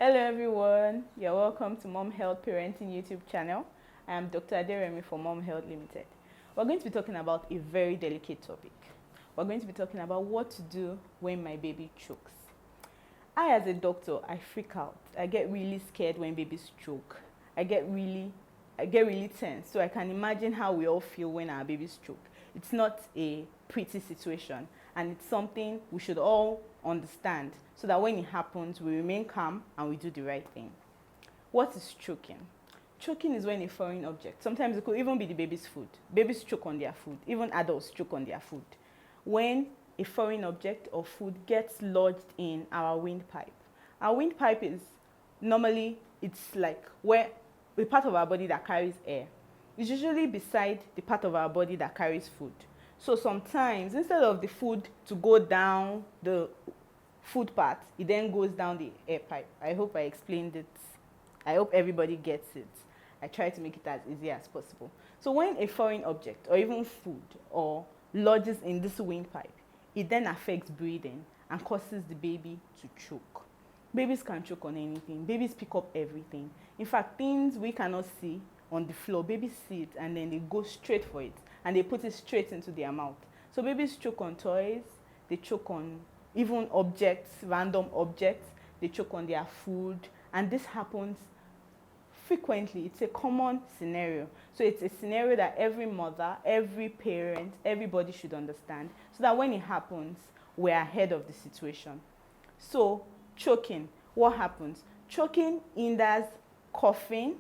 Hello everyone, you're welcome to Mom Health Parenting YouTube channel. I am Dr. Aderemi for Mom Health Limited. We're going to be talking about a very delicate topic. We're going to be talking about what to do when my baby chokes. I, as a doctor, I freak out. I get really scared when babies choke. I get really tense. So I can imagine how we all feel when our babies choke. It's not a pretty situation, and it's something we should all understand so that when it happens, we remain calm and we do the right thing. What is choking? Choking is when a foreign object, sometimes it could even be the baby's food. Babies choke on their food, even adults choke on their food. When a foreign object or food gets lodged in our windpipe. Our windpipe is normally, it's like where the part of our body that carries air. It's usually beside the part of our body that carries food. So sometimes, instead of the food to go down the food part, it then goes down the air pipe. I hope I explained it. I hope everybody gets it. I try to make it as easy as possible. So when a foreign object or even food or lodges in this windpipe, it then affects breathing and causes the baby to choke. Babies can choke on anything. Babies pick up everything. In fact, things we cannot see on the floor, babies see it and then they go straight for it and they put it straight into their mouth. So babies choke on toys, they choke on even objects, random objects, they choke on their food, and this happens frequently. It's a common scenario. So it's a scenario that every mother, every parent, everybody should understand so that when it happens, we're ahead of the situation. So choking, what happens? Choking hinders coughing,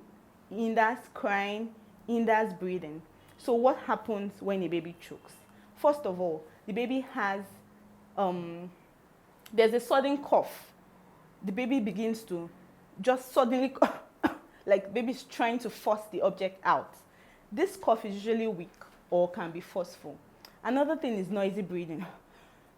hinders crying, hinders breathing. So what happens when a baby chokes? First of all, the baby has, there's a sudden cough. The baby begins to just suddenly, like baby's trying to force the object out. This cough is usually weak or can be forceful. Another thing is noisy breathing.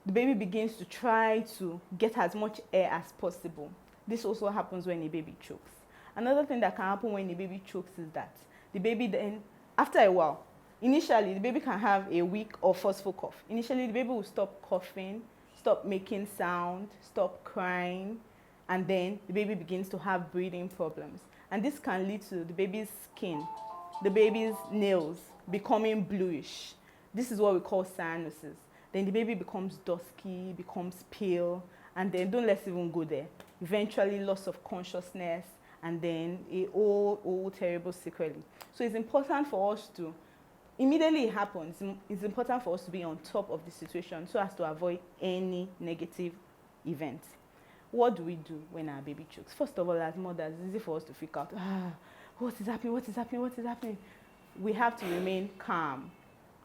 The baby begins to try to get as much air as possible. This also happens when a baby chokes. Another thing that can happen when a baby chokes is that the baby then, after a while, initially the baby can have a weak or forceful cough. Initially the baby will stop coughing, stop making sound, stop crying, and then the baby begins to have breathing problems. And this can lead to the baby's skin, the baby's nails becoming bluish. This is what we call cyanosis. Then the baby becomes dusky, becomes pale, and then don't let's even go there. Eventually loss of consciousness, and then a old terrible sequelae. So it's important for us to, immediately it happens, it's important for us to be on top of the situation so as to avoid any negative events. What do we do when our baby chokes? First of all, as mothers, it's easy for us to freak out. What is happening? What is happening? What is happening? We have to remain calm.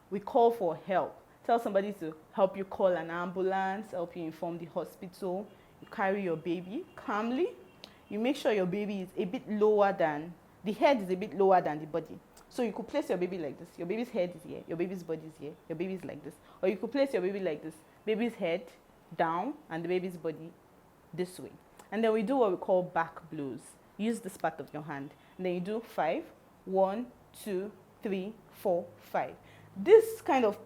We call for help. Tell somebody to help you call an ambulance, help you inform the hospital. You carry your baby calmly. You make sure your baby is a bit lower than, the head is a bit lower than the body. So you could place your baby like this. Your baby's head is here. Your baby's body is here. Your baby is like this. Or you could place your baby like this. Baby's head down and the baby's body this way. And then we do what we call back blows. Use this part of your hand. And then you do 5. 1, 2, 3, 4, 5. This kind of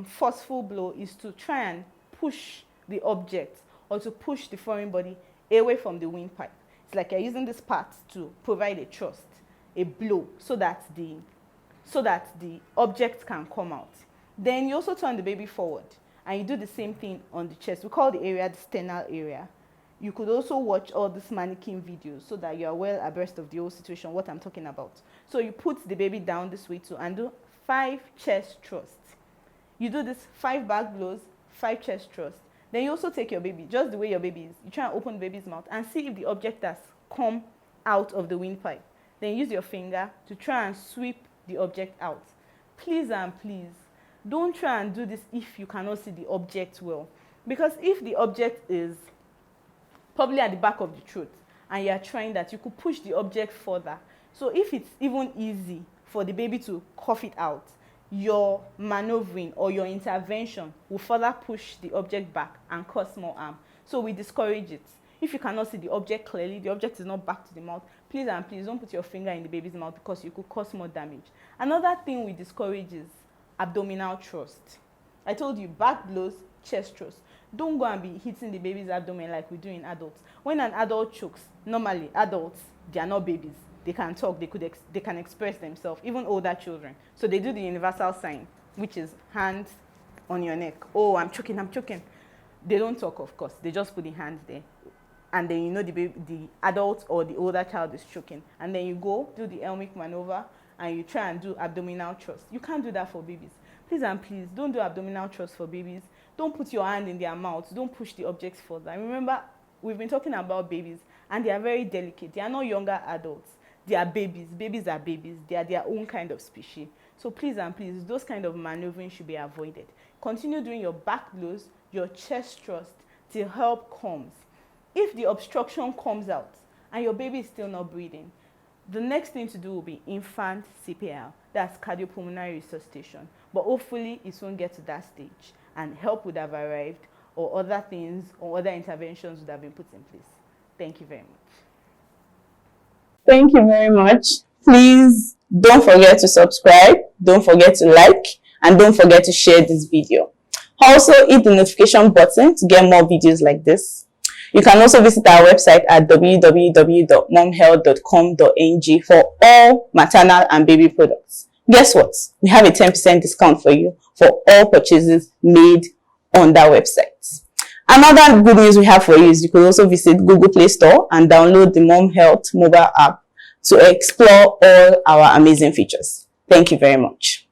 forceful blow is to try and push the object or to push the foreign body away from the windpipe. It's like you're using this part to provide a thrust, a blow, so that the object can come out. Then you also turn the baby forward and you do the same thing on the chest. We call the area the sternal area. You could also watch all these mannequin videos so that you are well abreast of the whole situation, what I'm talking about. So you put the baby down this way too and do 5 chest thrusts. You do this 5 back blows, 5 chest thrusts. Then you also take your baby, just the way your baby is. You try and open the baby's mouth and see if the object has come out of the windpipe. Then use your finger to try and sweep the object out. Please and please, don't try and do this if you cannot see the object well. Because if the object is probably at the back of the throat and you are trying that, you could push the object further. So if it's even easy for the baby to cough it out, your maneuvering or your intervention will further push the object back and cause more harm. So we discourage it. If you cannot see the object clearly, the object is not back to the mouth, please and please don't put your finger in the baby's mouth because you could cause more damage. Another thing we discourage is abdominal thrust. I told you, back blows, chest thrust. Don't go and be hitting the baby's abdomen like we do in adults. When an adult chokes, normally adults, they are not babies. They can talk, they can express themselves, even older children. So they do the universal sign, which is hands on your neck. Oh, I'm choking, I'm choking. They don't talk, of course. They just put the hands there. And then you know the adult or the older child is choking. And then you go do the Elmick maneuver and you try and do abdominal thrust. You can't do that for babies. Please and please, don't do abdominal thrust for babies. Don't put your hand in their mouths. Don't push the objects further. And remember, we've been talking about babies, and they are very delicate. They are not younger adults. They are babies. Babies are babies. They are their own kind of species. So please and please, those kind of maneuvering should be avoided. Continue doing your back blows, your chest thrust till help comes. If the obstruction comes out and your baby is still not breathing, the next thing to do will be infant CPR. That's cardiopulmonary resuscitation. But hopefully it won't get to that stage and help would have arrived, or other things or other interventions would have been put in place. Thank you very much. Thank you very much. Please don't forget to subscribe, don't forget to like, and don't forget to share this video. Also, hit the notification button to get more videos like this. You can also visit our website at www.momhealth.com.ng for all maternal and baby products. Guess what? We have a 10% discount for you for all purchases made on that website. Another good news we have for you is you could also visit Google Play Store and download the Mom Health mobile app to explore all our amazing features. Thank you very much.